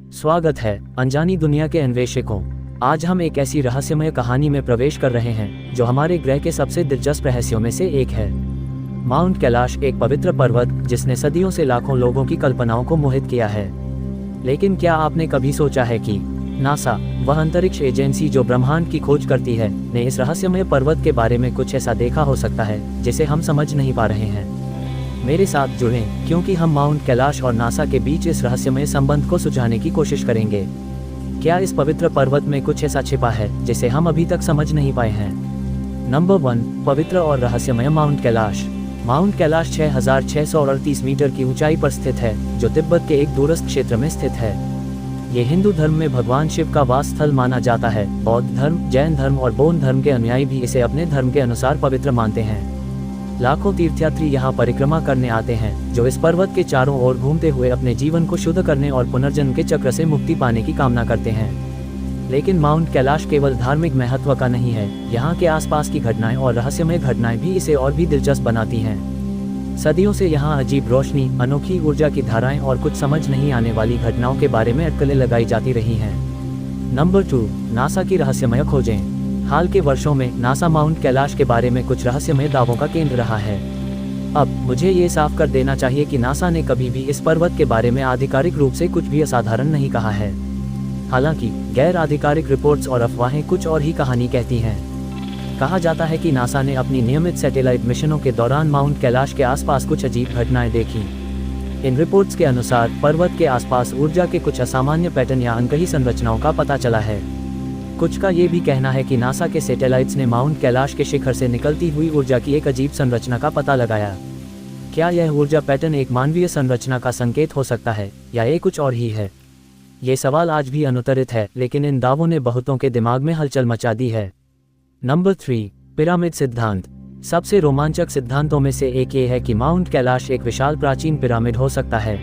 स्वागत है अनजानी दुनिया के अन्वेषकों। आज हम एक ऐसी रहस्यमय कहानी में प्रवेश कर रहे हैं जो हमारे ग्रह के सबसे दिलचस्प रहस्यों में से एक है। माउंट कैलाश एक पवित्र पर्वत जिसने सदियों से लाखों लोगों की कल्पनाओं को मोहित किया है। लेकिन क्या आपने कभी सोचा है कि नासा, वह अंतरिक्ष एजेंसी जो ब्रह्मांड की खोज करती है, ने इस रहस्यमय पर्वत के बारे में कुछ ऐसा देखा हो सकता है जिसे हम समझ नहीं पा रहे हैं। मेरे साथ जुड़ें क्योंकि हम माउंट कैलाश और नासा के बीच इस रहस्यमय संबंध को सुझाने की कोशिश करेंगे। क्या इस पवित्र पर्वत में कुछ ऐसा छिपा है जिसे हम अभी तक समझ नहीं पाए हैं? नंबर 1, पवित्र और रहस्यमय mount Kailash. Mount Kailash 6,638 metre की ऊंचाई पर स्थित है, जो तिब्बत के एक दूरस्थ क्षेत्र में स्थित है। ये हिंदू धर्म में भगवान शिव का वास स्थल माना जाता है। बौद्ध धर्म, जैन धर्म और बौद्ध धर्म के अनुयायी भी इसे अपने धर्म के अनुसार पवित्र मानते हैं। लाखों तीर्थयात्री यहाँ परिक्रमा करने आते हैं, जो इस पर्वत के चारों ओर घूमते हुए अपने जीवन को शुद्ध करने और पुनर्जन्म के चक्र से मुक्ति पाने की कामना करते हैं। लेकिन माउंट कैलाश केवल धार्मिक महत्व का नहीं है, यहाँ के आसपास की घटनाएं और रहस्यमय घटनाएं भी इसे और भी दिलचस्प बनाती हैं। सदियों से यहाँ अजीब रोशनी, अनोखी ऊर्जा की धाराएं और कुछ समझ नहीं आने वाली घटनाओं के बारे में अटकलें लगाई जाती रही हैं। नंबर 2, नासा की रहस्यमय खोजें। हाल के वर्षों में नासा माउंट कैलाश के बारे में कुछ रहस्यमय दावों का केंद्र रहा है। अब मुझे ये साफ कर देना चाहिए कि नासा ने कभी भी इस पर्वत के बारे में आधिकारिक रूप से कुछ भी असाधारण नहीं कहा है। हालांकि गैर आधिकारिक रिपोर्ट्स और अफवाहें कुछ और ही कहानी कहती हैं। कहा जाता है कि नासा ने अपनी नियमित सैटेलाइट मिशनों के दौरान माउंट कैलाश के आसपास कुछ अजीब घटनाएं देखी। इन रिपोर्ट्स के अनुसार पर्वत के आसपास ऊर्जा के कुछ असामान्य पैटर्न या अनकही संरचनाओं का पता चला है। कुछ का ये भी कहना है कि नासा के सैटेलाइट्स ने माउंट कैलाश के शिखर से निकलती हुई ऊर्जा की एक अजीब संरचना का पता लगाया। क्या यह ऊर्जा पैटर्न एक मानवीय संरचना का संकेत हो सकता है या ये कुछ और ही है? ये सवाल आज भी अनुत्तरित है, लेकिन इन दावों ने बहुतों के दिमाग में हलचल मचा दी है। नंबर 3, पिरामिड सिद्धांत। सबसे रोमांचक सिद्धांतों में से एक ये है कि माउंट कैलाश एक विशाल प्राचीन पिरामिड हो सकता है।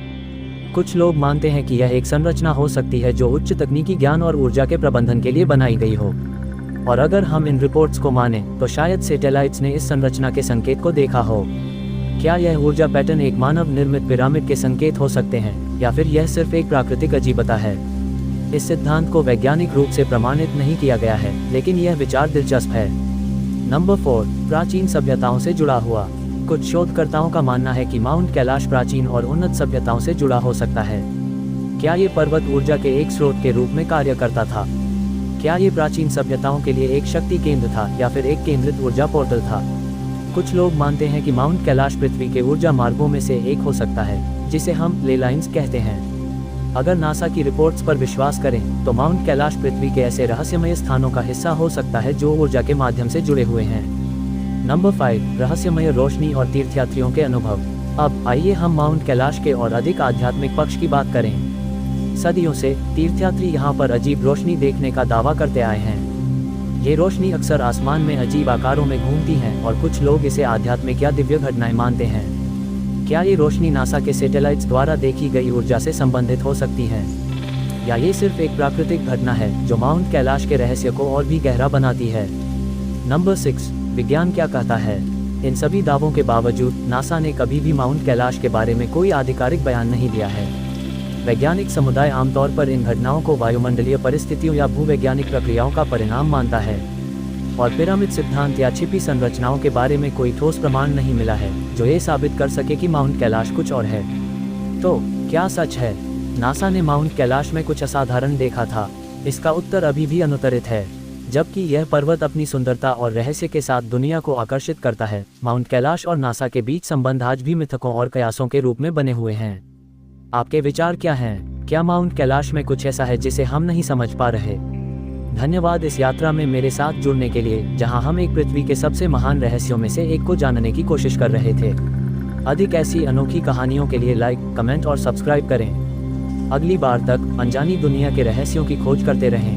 कुछ लोग मानते हैं कि यह एक संरचना हो सकती है जो उच्च तकनीकी ज्ञान और ऊर्जा के प्रबंधन के लिए बनाई गई हो। और अगर हम इन रिपोर्ट्स को मानें तो शायद सैटेलाइट्स ने इस संरचना के संकेत को देखा हो। क्या यह ऊर्जा पैटर्न एक मानव निर्मित पिरामिड के संकेत हो सकते हैं या फिर यह सिर्फ एक प्राकृतिक अजीबता है? इस सिद्धांत को वैज्ञानिक रूप से प्रमाणित नहीं किया गया है, लेकिन यह विचार दिलचस्प है। नंबर 4, प्राचीन सभ्यताओं से जुड़ा हुआ। कुछ शोधकर्ताओं का मानना है कि माउंट कैलाश प्राचीन और उन्नत सभ्यताओं से जुड़ा हो सकता है। क्या ये पर्वत ऊर्जा के एक स्रोत के रूप में कार्य करता था? क्या ये प्राचीन सभ्यताओं के लिए एक शक्ति केंद्र था या फिर एक केंद्रित ऊर्जा पोर्टल था? कुछ लोग मानते हैं कि माउंट कैलाश पृथ्वी के ऊर्जा मार्गों में से एक हो सकता है, जिसे हम ले लाइन्स कहते हैं। अगर नासा की रिपोर्ट्स पर विश्वास करें तो माउंट कैलाश पृथ्वी के ऐसे रहस्यमय स्थानों का हिस्सा हो सकता है जो ऊर्जा के माध्यम से जुड़े हुए हैं। नंबर 5, रहस्यमय रोशनी और तीर्थयात्रियों के अनुभव। अब आइए हम माउंट कैलाश के और अधिक आध्यात्मिक पक्ष की बात करें। सदियों से तीर्थयात्री यहाँ पर अजीब रोशनी देखने का दावा करते आए हैं। ये रोशनी अक्सर आसमान में अजीब आकारों में घूमती हैं और कुछ लोग इसे आध्यात्मिक या दिव्य घटनाएं मानते हैं। क्या ये रोशनी नासा के सैटेलाइट्स द्वारा देखी गई ऊर्जा से संबंधित हो सकती है, या ये सिर्फ एक प्राकृतिक घटना है जो माउंट कैलाश के रहस्य को और भी गहरा बनाती है? नंबर 6, विज्ञान क्या कहता है। इन सभी दावों के बावजूद नासा ने कभी भी माउंट कैलाश के बारे में कोई आधिकारिक बयान नहीं दिया है। वैज्ञानिक समुदाय आमतौर पर इन घटनाओं को वायुमंडलीय परिस्थितियों या भूवैज्ञानिक प्रक्रियाओं का परिणाम मानता है, और पिरामिड सिद्धांत या छिपी संरचनाओं के बारे में कोई ठोस प्रमाण नहीं मिला है जो ये साबित कर सके कि माउंट कैलाश कुछ और है। तो क्या सच है, नासा ने माउंट कैलाश में कुछ असाधारण देखा था? इसका उत्तर अभी भी अनुत्तरित है। जबकि यह पर्वत अपनी सुंदरता और रहस्य के साथ दुनिया को आकर्षित करता है, माउंट कैलाश और नासा के बीच संबंध आज भी मिथकों और कयासों के रूप में बने हुए हैं। आपके विचार क्या हैं? क्या माउंट कैलाश में कुछ ऐसा है जिसे हम नहीं समझ पा रहे? धन्यवाद इस यात्रा में मेरे साथ जुड़ने के लिए, जहां हम एक पृथ्वी के सबसे महान रहस्यों में से एक को जानने की कोशिश कर रहे थे। अधिक ऐसी अनोखी कहानियों के लिए लाइक, कमेंट और सब्सक्राइब करें। अगली बार तक अनजानी दुनिया के रहस्यों की खोज करते रहें।